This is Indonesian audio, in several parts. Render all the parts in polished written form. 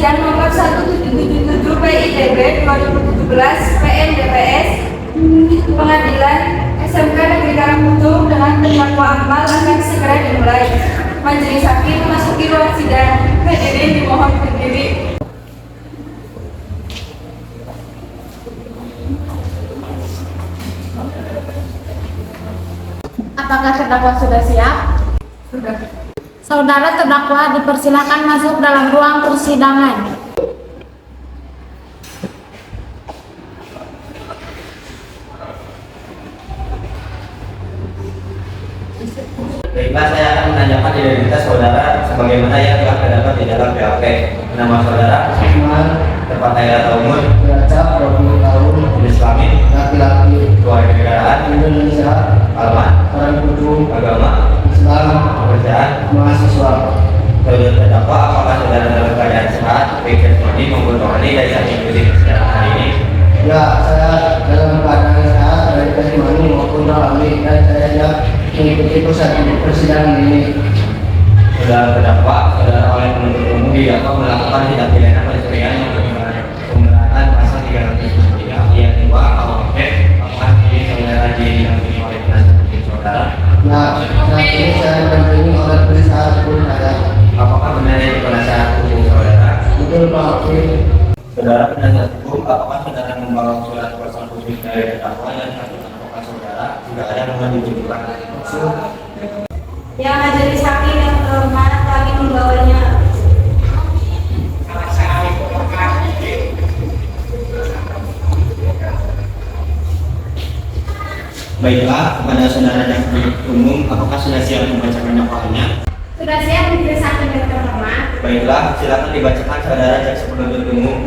sidang nomor 1777 PIDB 2017 PM DPS Pengadilan SMK Negeri Karangkunjung dengan terdakwa Akmal akan segera dimulai. Majelis hakim memasuki ruang sidang. Hadirin dimohon berdiri. Apakah terdakwa sudah siap? Sudah. Saudara terdakwa dipersilakan masuk dalam ruang persidangan. Baiklah, saya akan menanyakan identitas saudara sebagaimana yang telah terdapat di dalam BAP. Nama saudara, tempat lahir atau umur, Belajar 20 tahun, jenis kelamin, laki-laki, kewarganegaraan, Indonesia, alamat, Karangkunjung, agama, Islam, pekerjaan. mahasiswa. Saudara terdakwa, apakah saudara dalam keadaan sehat, baik jasmani maupun rohani dari saat mengikuti persidangan hari ini? Ya, saya dalam keadaan sehat dari jasmani maupun rohani dan saya siap mengikuti persidangan ini. Saudara terdakwa, saudara oleh penuntut umum didakwa melakukan tindak pidana pencurian yang pemberatan pasal 303 ayat 2 KUHP. Apakah ini saudara didampingi oleh penasihat hukum saudara? Ya, saat ini saya didampingi oleh penasihat hukum saya. Apakah benar itu penasihat hukum saudara? Betul Pak Hakim. Saudara penasihat hukum, apakah saudara membawa surat kuasa hukum dari terdakwa dan kartu advokat saudara jika ada yang menunjukkan maksud? Yang majelis hakim yang terhormat, kami membawanya. Baiklah, kepada saudara jaksa umum, apakah sudah siap membacakan dakwaannya? Sudah siap majelis hakim yang terhormat. Baiklah, silakan dibacakan saudara jaksa penuntut umum.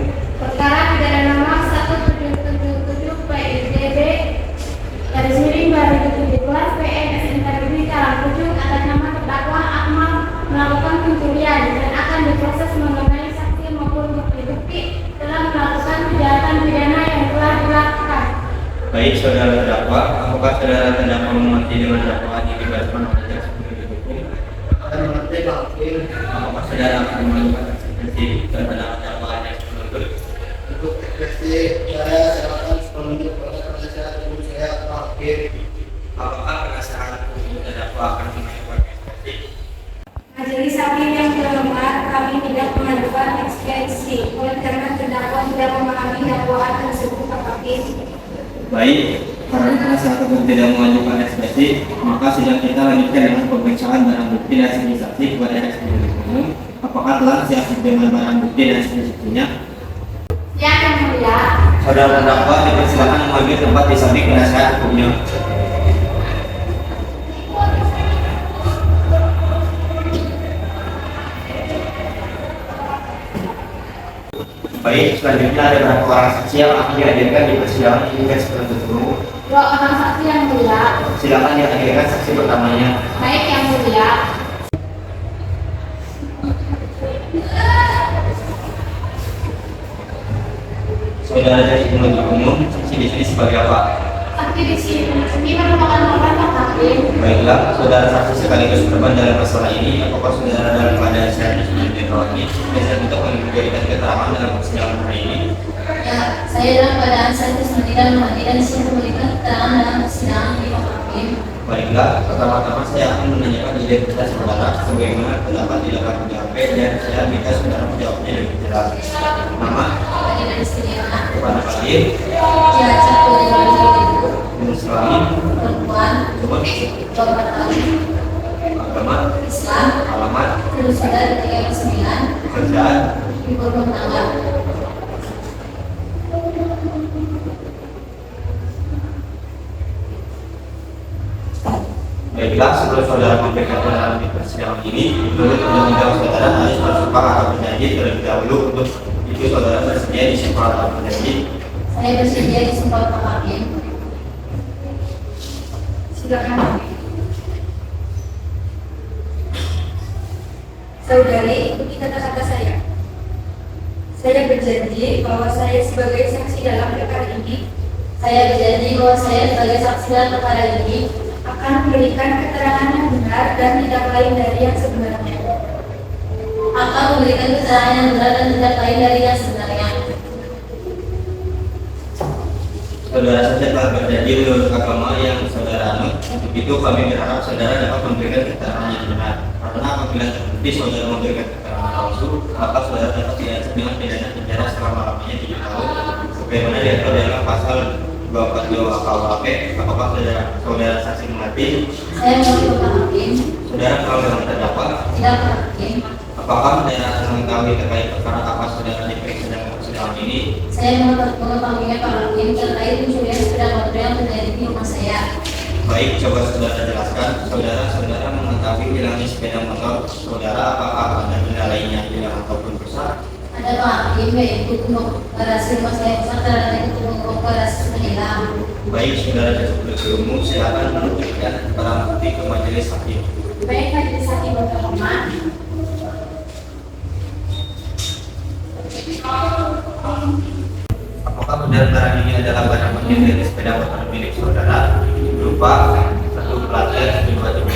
Perkara pidana nomor 1777 PIDB garis miring 2017 PM SMK Negeri Karangkunjung atas nama terdakwa Akmal melakukan pencurian dan akan diproses mengenai saksi maupun bukti-bukti telah melakukan kejahatan pidana yang telah dilakukan. Baik, saudara terdakwa, apakah saudara terdakwa mengerti dengan dakwaan yang dibacakan oleh jaksa penuntut umum? Saya mengerti Pak Hakim. Apakah saudara akan melakukan eksekusi terhadap dakwaan jaksa penuntut? Untuk ekspresi saya serahkan sepenuhnya kepada penasihat hukum saya Pak Hakim. Apakah penasihat hukum terdakwa akan mengajukan eksekusi? Majelis hakim yang terhormat, kami tidak mengajukan eksekusi oleh karena terdakwa tidak memahami dakwaan tersebut. Pak Hakim. Baik, karena penasihat hukum tidak mengajukan eksekusi, maka sidang kita lanjutkan dengan pemeriksaan barang bukti dan saksi-saksi kepada jaksa penuntut umum. Apakah telah siap dengan barang bukti dan saksi-saksinya? Siap yang mulia. Saudara terdakwa dipersilakan mengambil tempat di samping penasihat hukumnya. Baik, selanjutnya ada beberapa orang saksi yang akan dihadirkan di persidangan ini jaksa penuntut umum. Dua orang saksi yang mulia. Silakan dihadirkan saksi pertamanya. Baik yang mulia. Saudara jaksa penuntut umum, saksi di sini sebagai apa? Saksi di sini merupakan korban Pak Hakim. Baiklah, saudara saksi sekaligus korban dalam masalah ini, apakah saudara dalam keadaan sehat dan sudah dirawati? Biasa kita memberikan keterangan dalam persidangan hari ini. Ya, saya dalam keadaan saya sendiri dan menghadirkan sisi memberikan keterangan dalam persidangan di Pak Hakim. Baiklah, pertama-tama saya akan menanyakan identitas saudara sebagaimana terdapat di dalam BAP dan saya minta saudara menjawabnya lebih jelas. Nama, Keadilan istimewa. kepala lahir, Cilacap 2020. jenis kelamin, Perempuan. umur, 24 tahun. agama, Islam. alamat, Ferusudah 39. pekerjaan. Ibu rumah tangga. Baiklah, sebelum saudara memberikan keterangan di persidangan ini, menurut undang-undang saudara harus bersumpah atau berjanji terlebih dahulu. Untuk itu saudara bersedia disumpah atau berjanji. Saya bersedia disumpah Pak Hakim. Silakan. Saudari, ikuti kata-kata saya. Saya berjanji bahwa saya sebagai saksi dalam perkara ini Saya berjanji bahwa saya sebagai saksi dalam perkara ini akan memberikan keterangan yang benar dan tidak lain dari yang sebenarnya. akan memberikan keterangan yang benar dan tidak lain dari yang sebenarnya. Saudara saja telah berjanji menurut agama yang saudara anut. Untuk itu kami berharap saudara dapat memberikan keterangan yang benar. Karena apabila terbukti saudara memberikan keterangan palsu, maka saudara dapat diancam dengan pidana penjara selama-lamanya 3 tahun. Sebagaimana diatur dalam pasal 242 KUHP. Apakah saudara saksi mengerti? Saya menurut Bapak Hakim, Saudara kalau dengan terdakwa, tidak Pak Hakim. apakah saudara mengetahui terkait perkara apa saudara diperiksa dalam persidangan ini? Saya mengetahuinya Pak Hakim terkait pencurian sepeda motor yang terjadi di rumah saya. Baik, coba saudara jelaskan. Saudara mengetahui hilangnya sepeda motor saudara, apakah ada benda lainnya hilang ataupun rusak? Ada Pak Hakim, yaitu untuk garasi rumah saya rusak dan itu untuk garasi sudah hilang. Baik, saudara cukup berumur, silakan menunjukkan barang bukti ke majelis hakim. Baik, majelis hakim berhormat. Apakah benar barang ini adalah barang bagian dari sepeda motor milik saudara berupa 1 plat dan 2 jempol?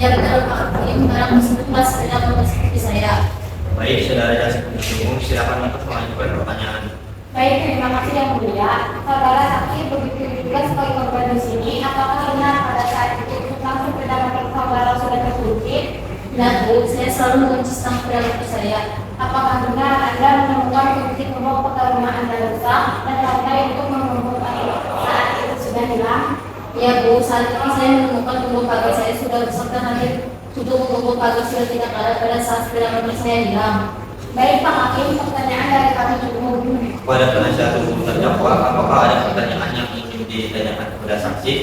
Ya benar Pak Hakim, barang tersebut adalah sepeda motor seperti saya. Baik, saudara cukup berumur, silakan untuk mengajukan pertanyaan. Baik, terima kasih yang mulia. Saudara saksi begitu juga sebagai korban di sini. Apakah benar pada saat itu tentang sepeda motor saudara sudah terkunci? Tidak Bu, saya selalu mengunci stang sepeda motor saya. Apakah benar Anda menemukan bukti bahwa motor rumah Anda rusak dan Anda untuk mengumpulkan saat itu sudah hilang? Ya Bu, saat itu saya menemukan tubuh pagar saya sudah rusak dan hampir tutup tubuh pagar sudah tidak ada pada saat sepeda motor saya hilang. Baik Pak Hakim, pertanyaan dari kami cukup. Kepada penasihat hukum terdakwa, apakah ada pertanyaan yang ingin ditanyakan kepada saksi?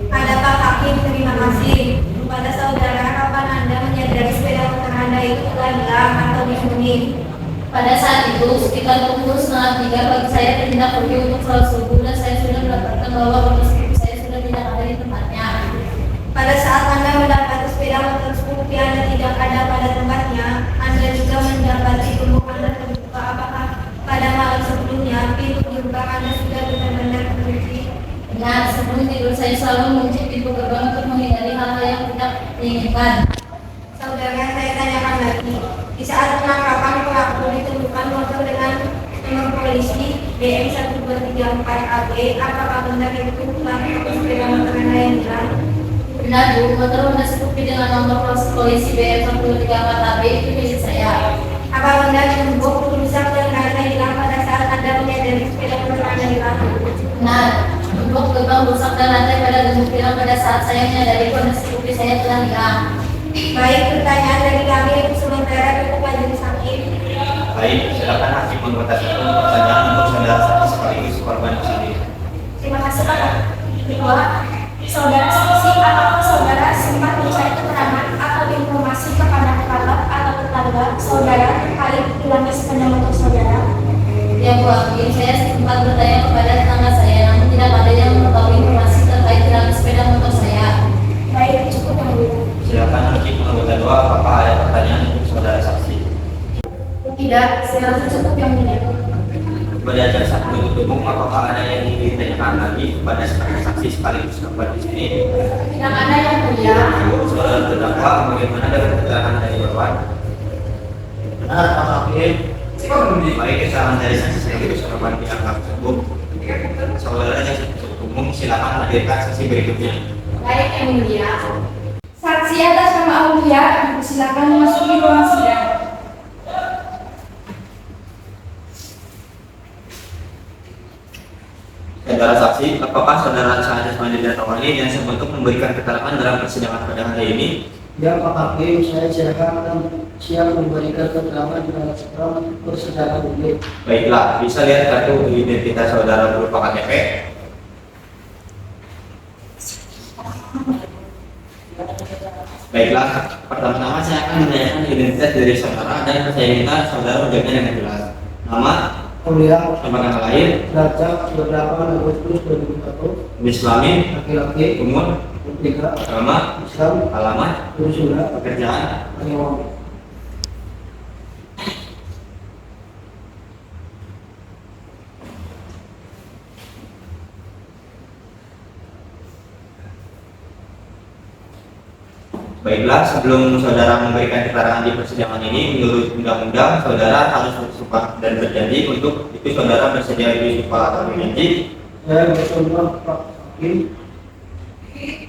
Ada Pak Hakim, terima kasih. Kepada saudara, kapan Anda menyadari sepeda motor Anda itu telah hilang atau dicuri? Pada saat itu, sekitar pukul 2:30 pagi saya bertindak pergi untuk sholat subuh dan saya sudah mendapatkan bahwa motor sepeda saya sudah tidak ada di tempatnya. Pada saat Anda mendapati sepeda motor Scoopy Anda tidak ada pada tempatnya, Anda juga mendapati tubuh Anda terbuka. Apakah pada malam sebelumnya pintu gerbang Anda sudah benar-benar terkunci? Nah, sebelum tidur saya selalu mengunci pintu gerbang untuk menghindari hal-hal yang tidak diinginkan. Saudara, saya tanyakan lagi. Di saat penangkapan pelaku ditemukan motor dengan nomor polisi BM1234AB, apakah benar itu pelaku sepeda motor Anda yang hilang? Benar Bu, motor Honda Scoopy dengan nomor polisi BM1234AB itu milik saya. Apa benar gembok rusak dan karena hilang pada saat Anda menyadari sepeda motor Anda hilang? Nah, gembok gerbang rusak dan lantai pada gembok hilang pada saat saya menyadari Honda Scoopy saya telah hilang. Baik, pertanyaan dari kami untuk sementara cukup majelis hakim. Baik, silakan hakim membatasi pertanyaan untuk saudara saksi sekaligus korban sendiri. Terima kasih Pak. Kedua, saudara saksi, apakah saudara sempat mencari keterangan atau informasi kepada kerabat atau tetangga saudara terkait hilangnya sepeda motor saudara? Ya Bu Hakim, saya sempat bertanya kepada tetangga saya, namun tidak ada yang mengetahui informasi terkait hilangnya sepeda motor saya. Baik, cukup yang mulia. Silakan hakim anggota 2, apakah ada pertanyaan untuk saudara saksi? Tidak, saya rasa cukup yang mulia. Kepada jaksa penuntut umum, apakah ada yang ingin ditanyakan lagi kepada saksi sekaligus korban di sini? Tidak ada yang mulia. Saudara terdakwa, bagaimana dengan keterangan dari korban? Benar Pak Hakim. Baik, keterangan dari saksi sekaligus korban dianggap cukup. Saudara jaksa penuntut umum, silakan hadirkan saksi berikutnya. Baik yang mulia. Saksi atas nama Aulia, silakan memasuki ruang sidang. Saudara saksi, apakah saudara Sahadat Mandi dan Rawani yang untuk memberikan keterangan dalam persidangan pada hari ini? Ya Pak Hakim, saya siap memberikan keterangan dalam persidangan ini. Baiklah, bisa lihat kartu identitas saudara berupa KTP. Baiklah, pertama-tama saya akan menanyakan identitas dari saudara dan saya minta saudara menjawabnya dengan jelas. Nama, Aulia, tempat tanggal lahir, Lacak 28 Agustus 2001, jenis kelamin, laki-laki, umur, 3, agama, Islam, alamat, Surat, pekerjaan. Karyawan. Baiklah, sebelum saudara memberikan keterangan di persidangan ini, menurut undang-undang, saudara harus bersumpah dan berjanji. Untuk itu saudara bersedia bersumpah atau berjanji? Saya bersumpah Pak Hakim.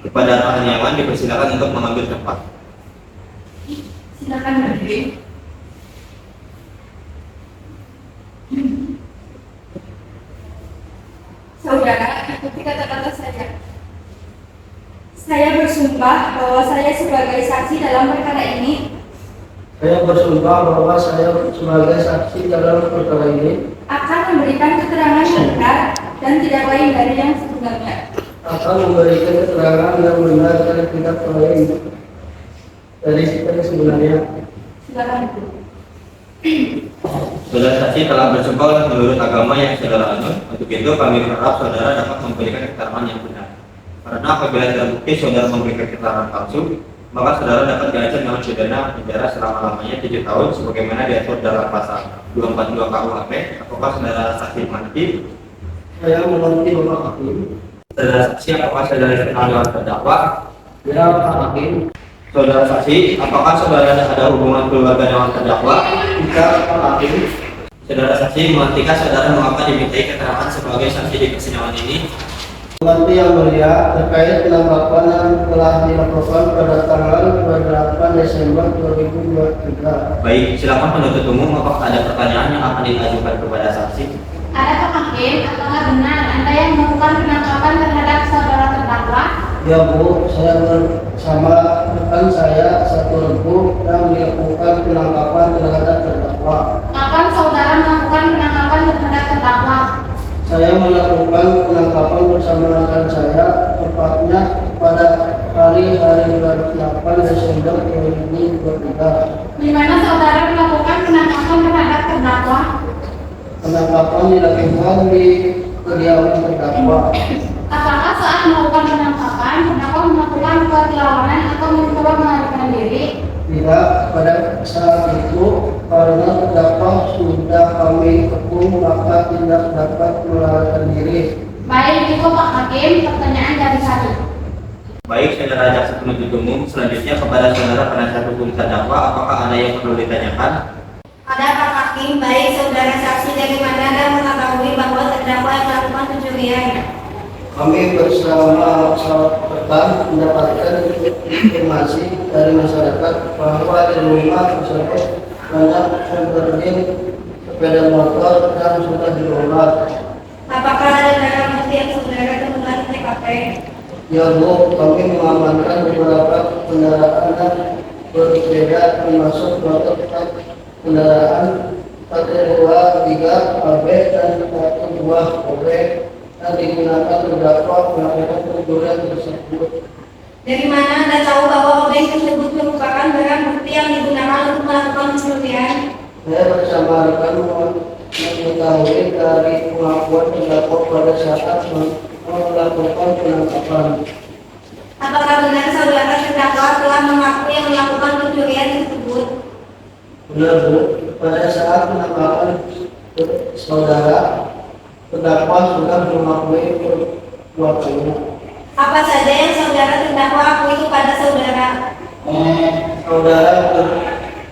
Kepada karyawan dipersilakan untuk mengambil tempat. Silakan berdiri. Saudara, ikuti kata-kata saya. Saya bersumpah bahwa saya sebagai saksi dalam perkara ini Saya bersumpah bahwa saya sebagai saksi dalam perkara ini akan memberikan keterangan yang benar dan tidak lain dari yang sebenarnya. akan memberikan keterangan yang benar dan tidak lain dari sebenarnya. Silakan. Saudara saksi telah bersumpah menurut agama yang saudara anut. Untuk itu kami berharap saudara dapat memberikan keterangan yang benar. Karena apabila terbukti saudara memberikan keterangan palsu, maka saudara dapat diancam dengan pidana penjara selama-lamanya 7 tahun sebagaimana diatur dalam pasal 242 KUHP. Apakah saudara saksi mengerti? Saya mengerti Bapak Hakim. Saudara saksi, apakah saudara kenal dengan terdakwa? Ya Pak Hakim. Saudara saksi, apakah saudara ada hubungan keluarga dengan terdakwa? Tidak Pak Hakim. Saudara saksi, mengertikah saudara mengapa dimintai keterangan sebagai saksi di persidangan ini? Mengerti yang mulia terkait penangkapan yang telah dilakukan pada tanggal 28 Desember 2023. Baik, silakan penuntut umum. Apakah ada pertanyaan yang akan diajukan kepada saksi? Ada Pak Hakim, apakah benar Anda yang melakukan penangkapan terhadap saudara terdakwa? Ya Bu, saya bersama rekan saya satu rebu yang dilakukan penangkapan terhadap terdakwa. Kapan saudara melakukan penangkapan terhadap terdakwa? Saya melakukan penangkapan bersama rekan saya tepatnya pada hari 28 Desember 2023. Di mana saudara melakukan penangkapan terhadap terdakwa? Penangkapan dilakukan di kediaman terdakwa. Apakah saat melakukan penangkapan, terdakwa melakukan perlawanan atau mencoba melarikan diri? Tidak, pada saat itu karena terdakwa sudah kami kepung maka tidak dapat melarikan diri. Baik, itu Pak Hakim, pertanyaan dari saya. Baik, saudara jaksa penuntut umum. Selanjutnya kepada saudara penasihat hukum terdakwa, apakah ada yang perlu ditanyakan? Ada Pak Hakim, baik saudara saksi, dari mana Anda mengetahui bahwa terdakwa yang melakukan pencurian? Kami bersama rekan mendapatkan informasi dari masyarakat bahwa di rumah tersebut banyak souvenir sepeda motor yang sudah dijual. Apakah ada barang bukti yang saudara temukan di TKP? Ya Bu, kami mengamankan beberapa kendaraan yang berbeda termasuk motor kendaraan kategori 3 AB dan satu buah OB yang digunakan terdakwa melakukan pencurian tersebut. Dari mana Anda tahu bahwa obeng tersebut merupakan barang bukti yang digunakan untuk melakukan pencurian? Saya bersama rekan mengetahui dari pengakuan terdakwa pada saat melakukan penangkapan. Apakah benar saudara terdakwa telah mengakui yang melakukan pencurian tersebut? Benar Bu, pada saat penangkapan saudara terdakwa sudah mengakui perbuatannya. Apa saja yang saudara terdakwa akui kepada saudara? Saudara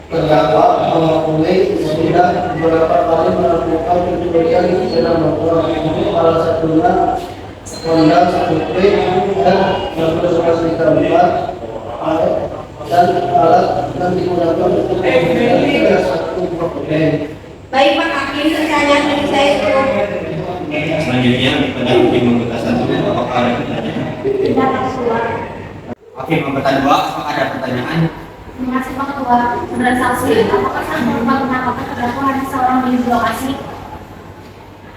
terdakwa mengakui sudah beberapa kali melakukan pencurian di sepeda motor. Salah satunya Honda Scoopy dan dan alat yang digunakan untuk mencurian satu buah obeng. Baik Pak Hakim, pertanyaan dari saya cukup. Selanjutnya, penasihat hukum anggota 1, apakah ada pertanyaan? Tidak, Pak Ketua. Hakim anggota 2, apakah ada pertanyaan? Terima kasih Pak Ketua. Saudara saksi, apakah saat melakukan penangkapan terdakwa hanya seorang di lokasi?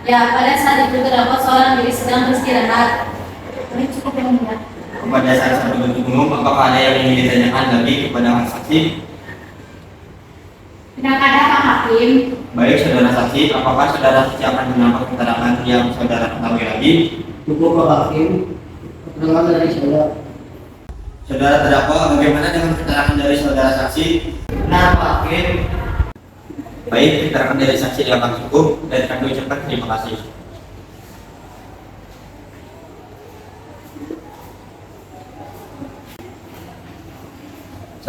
Ya, pada saat itu terdakwa seorang diri sedang beristirahat. Ini cukup yang mulia. Kepada saksi penuntut umum, apakah ada yang ingin ditanyakan lagi kepada saksi? Tidak ada Pak Hakim. Baik, saudara saksi, apakah saudara saksi akan menambah keterangan yang saudara ketahui lagi? Cukup Pak Hakim, keterangan dari saya. Saudara terdakwa, bagaimana dengan keterangan dari saudara saksi? Benar Pak Hakim. Baik, keterangan dari saksi dianggap cukup dan kami ucapkan terima kasih.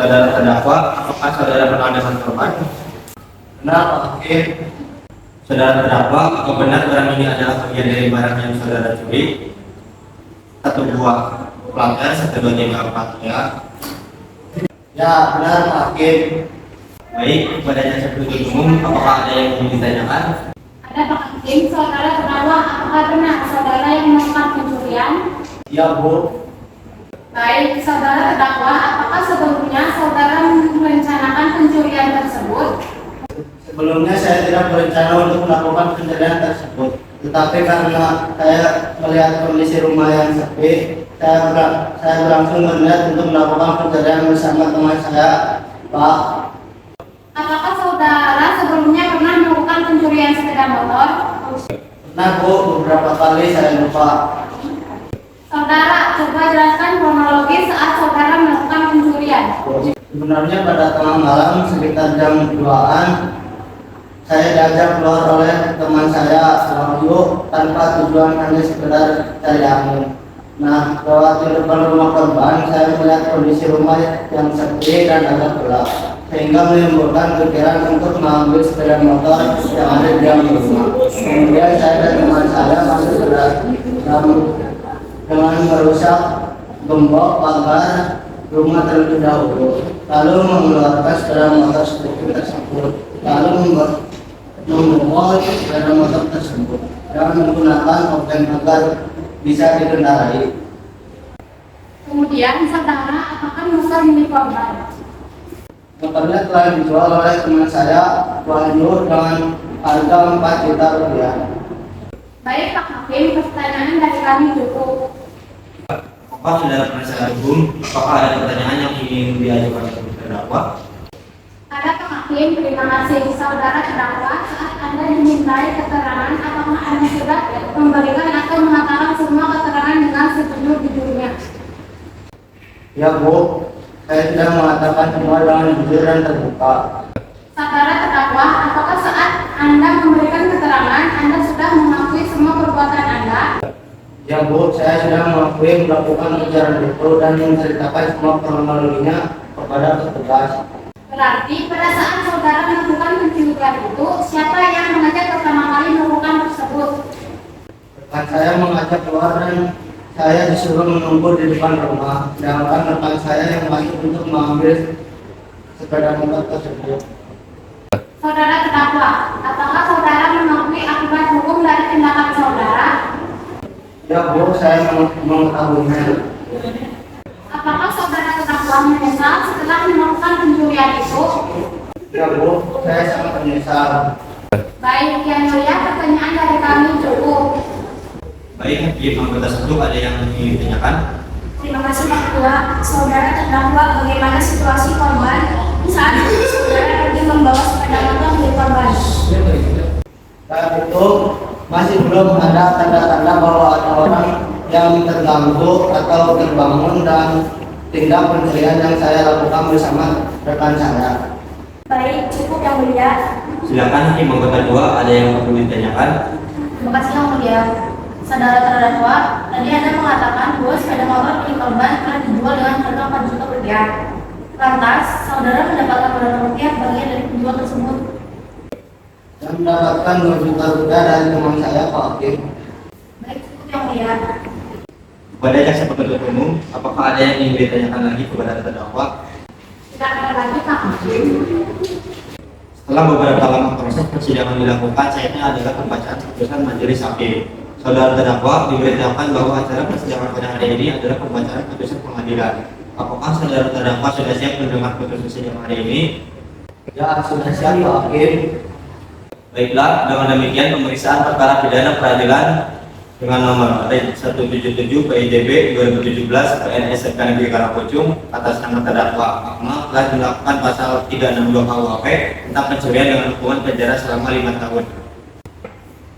Saudara terdakwa, apakah saudara pernah dengan korban? Benar Pak Hakim. Saudara terdakwa, apakah benar barang ini adalah bagian dari barang yang saudara curi? 1 buah pelajar, 1, 2, 3, 4 ya. Ya benar Pak Hakim. Baik, kepada jaksa penuntut umum, apakah ada yang ingin ditanyakan? Ada Pak Hakim, saudara terdakwa, apakah benar saudara yang melakukan pencurian? Ya Bu. Baik, saudara terdakwa, apakah sebelumnya saudara merencanakan pencurian tersebut? Sebelumnya saya tidak berencana untuk melakukan pencurian tersebut, tetapi karena saya melihat kondisi rumah yang sepi, saya berlangsung berniat untuk melakukan pencurian bersama teman saya, Pak. Apakah saudara sebelumnya pernah melakukan pencurian sepeda motor? Nah Bu, beberapa kali saya lupa. Saudara, coba jelaskan kronologis saat saudara melakukan pencurian. Sebenarnya pada tengah malam sekitar jam 2-an, saya diajak keluar oleh teman saya, Wahyu, tanpa tujuan hanya sekedar cari angin. Nah, lewat di depan rumah korban, saya melihat kondisi rumah yang sepi dan agak gelap, sehingga menimbulkan pikiran untuk mengambil sepeda motor yang ada di dalam rumah. Kemudian saya dan teman saya masuk ke dalam dengan merusak gembok pagar rumah terlebih dahulu, lalu mengeluarkan sepeda motor seperti tersebut, lalu membawa sepeda motor tersebut dan menggunakan obeng agar bisa dikendarai. Kemudian, saudara, apakah motor milik korban? Motornya telah dijual oleh teman saya, Wahyu, dengan harga 4 juta rupiah. Baik, Pak Hakim, pertanyaan dari kami cukup. Apakah saudara penasihat hukum, apakah ada pertanyaan yang ingin diajukan kepada terdakwa? Ada Pak Hakim, terima kasih. Saudara terdakwa, saat Anda dimintai keterangan, apakah Anda sudah memberikan atau mengatakan semua keterangan dengan sejujur-jujurnya? Ya Bu, saya sudah mengatakan semua dengan jujur dan terbuka. Saudara terdakwa, apakah saat Anda memberikan keterangan, Anda sudah mengakui semua perbuatan Anda? Ya Bu, saya sudah mengakui melakukan ujaran itu dan menceritakan semua kronologinya kepada petugas. Berarti pada saat saudara melakukan pencurian itu, siapa yang mengajak pertama kali melakukan tersebut? Rekan saya mengajak keluar dan saya disuruh menunggu di depan rumah. Sedangkan rekan saya yang masuk untuk mengambil sepeda motor tersebut. Saudara terdakwa, apakah saudara mengakui akibat hukum dari tindakan saudara? Ya Bu, saya mengetahuinya. Apakah saudara terdakwa menyesal setelah melakukan pencurian itu? Ya Bu, saya sangat menyesal. Baik, Yang Mulia, pertanyaan dari kami cukup. Baik, Hakim anggota 1 ada yang ingin ditanyakan? Terima kasih Pak Ketua. Saudara terdakwa, bagaimana situasi korban saat itu saudara pergi membawa sepeda motor milik korban? Saat itu masih belum ada tanda-tanda bahwa ada orang yang terganggu atau terbangun dan tindak pencurian yang saya lakukan bersama rekan saya. Baik, cukup Yang Mulia. Silakan Hakim anggota 2 ada yang perlu ditanyakan? Terima kasih Yang Mulia. Saudara terdakwa, tadi Anda mengatakan bahwa sepeda motor milik korban telah dijual dengan harga 4 juta rupiah. Lantas, saudara mendapatkan berapa rupiah bagian dari penjual tersebut? Saya mendapatkan 2 juta rupiah dari teman saya, Pak Hakim. Baik, cukup Yang Mulia. Kepada jaksa penuntut umum, apakah ada yang ingin ditanyakan lagi kepada terdakwa? Tidak ada lagi, Pak Hakim. Setelah beberapa lama proses persidangan dilakukan, selanjutnya adalah pembacaan putusan majelis hakim. Saudara terdakwa diberitahukan bahwa acara persidangan pada hari ini adalah pembacaan putusan pengadilan. Apakah saudara terdakwa sudah siap mendengar putusan sidang hari ini? Ya, sudah siap Pak Hakim. Baiklah, dengan demikian pemeriksaan perkara pidana peradilan dengan nomor Red 177 PIDB 2017 PNS SMK Negeri Karangpocung atas nama terdakwa Akmal telah dilakukan pasal 362 KUHP tentang pencurian dengan hukuman penjara selama 5 tahun.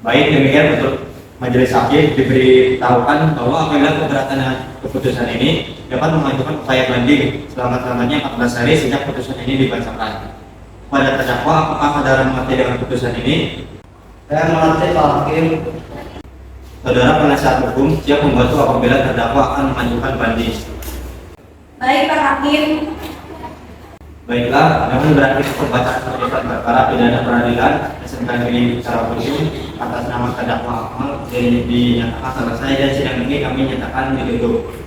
Baik, demikian untuk majelis hakim diberitahukan bahwa apabila keberatan dengan keputusan ini dapat mengajukan upaya banding selama-lamanya 14 hari sejak putusan ini dibacakan. Pada terdakwa, apakah saudara mengerti dengan putusan ini? Saya mengerti Pak Hakim. Saudara penasihat hukum siap membantu apabila terdakwa akan mengajukan banding. Baik Pak Hakim. Baiklah, dengan berakhir pembacaan putusan perkara pidana peradilan SMK Negeri Sarapujung atas nama terdakwa Akmal dinyatakan selesai dan sidang ini kami nyatakan ditutup.